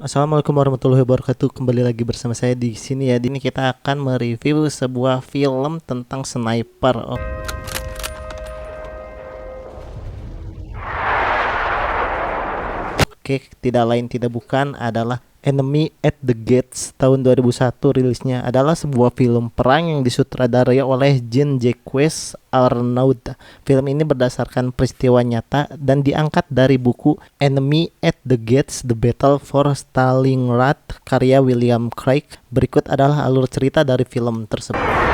Assalamualaikum warahmatullahi wabarakatuh. Kembali lagi bersama saya di sini ya. Di sini kita akan mereview sebuah film tentang sniper. Oke, tidak lain tidak bukan adalah Enemy at the Gates tahun 2001 rilisnya. Adalah sebuah film perang yang disutradarai oleh Jean-Jacques Arnaud. Film ini berdasarkan peristiwa nyata dan diangkat dari buku Enemy at the Gates: The Battle for Stalingrad karya William Craig. Berikut adalah alur cerita dari film tersebut.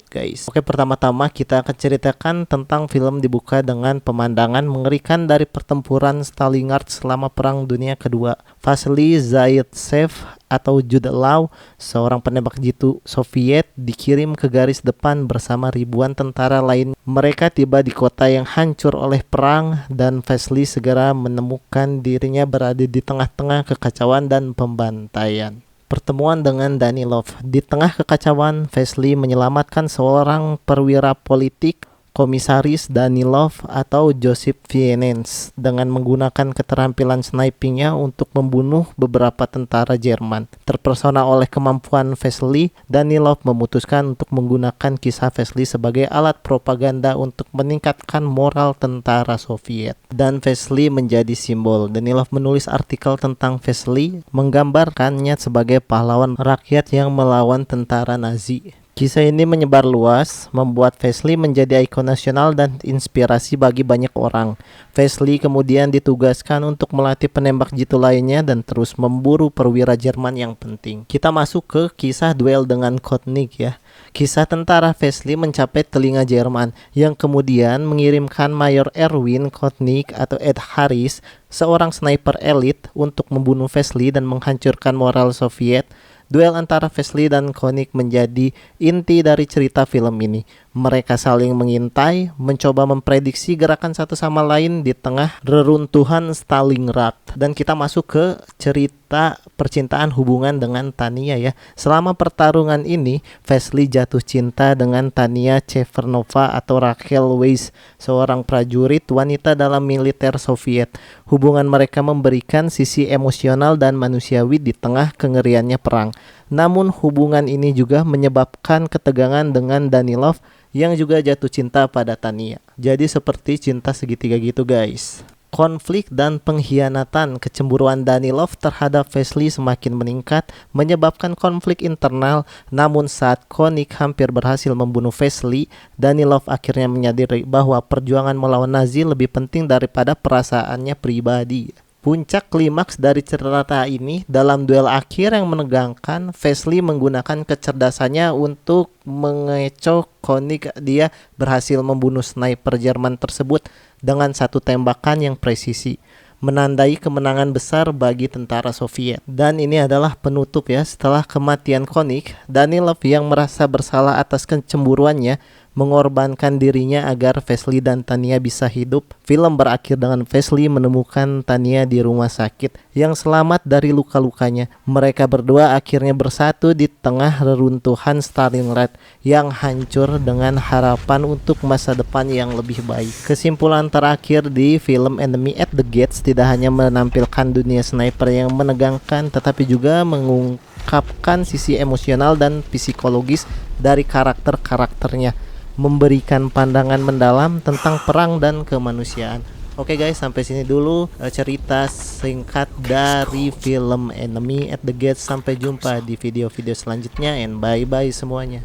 Guys. Oke, pertama-tama kita akan ceritakan tentang film dibuka dengan pemandangan mengerikan dari pertempuran Stalingrad selama Perang Dunia Kedua. Vasily Zaitsev atau Jude Law, seorang penembak jitu Soviet, dikirim ke garis depan bersama ribuan tentara lain. Mereka tiba di kota yang hancur oleh perang dan Vasily segera menemukan dirinya berada di tengah-tengah kekacauan dan pembantaian. Pertemuan dengan Danilov. Di tengah kekacauan, Vasily menyelamatkan seorang perwira politik, Komisaris Danilov atau Joseph Vienens, dengan menggunakan keterampilan snipingnya untuk membunuh beberapa tentara Jerman. Terpesona oleh kemampuan Vasily, Danilov memutuskan untuk menggunakan kisah Vasily sebagai alat propaganda untuk meningkatkan moral tentara Soviet. Dan Vasily menjadi simbol. Danilov menulis artikel tentang Vasily, menggambarkannya sebagai pahlawan rakyat yang melawan tentara Nazi. Kisah ini menyebar luas, membuat Vasily menjadi ikon nasional dan inspirasi bagi banyak orang. Vasily kemudian ditugaskan untuk melatih penembak jitu lainnya dan terus memburu perwira Jerman yang penting. Kita masuk ke kisah duel dengan Kotnik ya. Kisah tentara Vasily mencapai telinga Jerman, yang kemudian mengirimkan Mayor Erwin Kotnik atau Ed Harris, seorang sniper elit, untuk membunuh Vasily dan menghancurkan moral Soviet. Duel antara Vasily dan Koenig menjadi inti dari cerita film ini. Mereka saling mengintai, mencoba memprediksi gerakan satu sama lain di tengah reruntuhan Stalingrad. Dan kita masuk ke cerita percintaan hubungan dengan Tania ya. Selama pertarungan ini, Vasily jatuh cinta dengan Tania Chevernova atau Rachel Weisz, seorang prajurit wanita dalam militer Soviet. Hubungan mereka memberikan sisi emosional dan manusiawi di tengah kengeriannya perang. Namun hubungan ini juga menyebabkan ketegangan dengan Danilov yang juga jatuh cinta pada Tania. Jadi seperti cinta segitiga gitu guys. Konflik dan pengkhianatan kecemburuan Danilov terhadap Vasily semakin meningkat, menyebabkan konflik internal. Namun saat Koenig hampir berhasil membunuh Vasily, Danilov akhirnya menyadari bahwa perjuangan melawan Nazi lebih penting daripada perasaannya pribadi. Puncak klimaks dari cerita ini dalam duel akhir yang menegangkan. Vasily menggunakan kecerdasannya untuk mengecoh Koenig. Dia berhasil membunuh sniper Jerman tersebut dengan satu tembakan yang presisi, menandai kemenangan besar bagi tentara Soviet. Dan ini adalah penutup ya. Setelah kematian Koenig, Danilov yang merasa bersalah atas kecemburuannya mengorbankan dirinya agar Vasily dan Tania bisa hidup. Film berakhir dengan Vasily menemukan Tania di rumah sakit yang selamat dari luka-lukanya. Mereka berdua akhirnya bersatu di tengah reruntuhan Stalingrad yang hancur dengan harapan untuk masa depan yang lebih baik. Kesimpulan terakhir di film Enemy at the Gates tidak hanya menampilkan dunia sniper yang menegangkan, tetapi juga mengungkapkan sisi emosional dan psikologis dari karakter-karakternya, memberikan pandangan mendalam tentang perang dan kemanusiaan. Oke guys, sampai sini dulu cerita singkat dari film Enemy at the Gates. Sampai jumpa di video-video selanjutnya and bye-bye semuanya.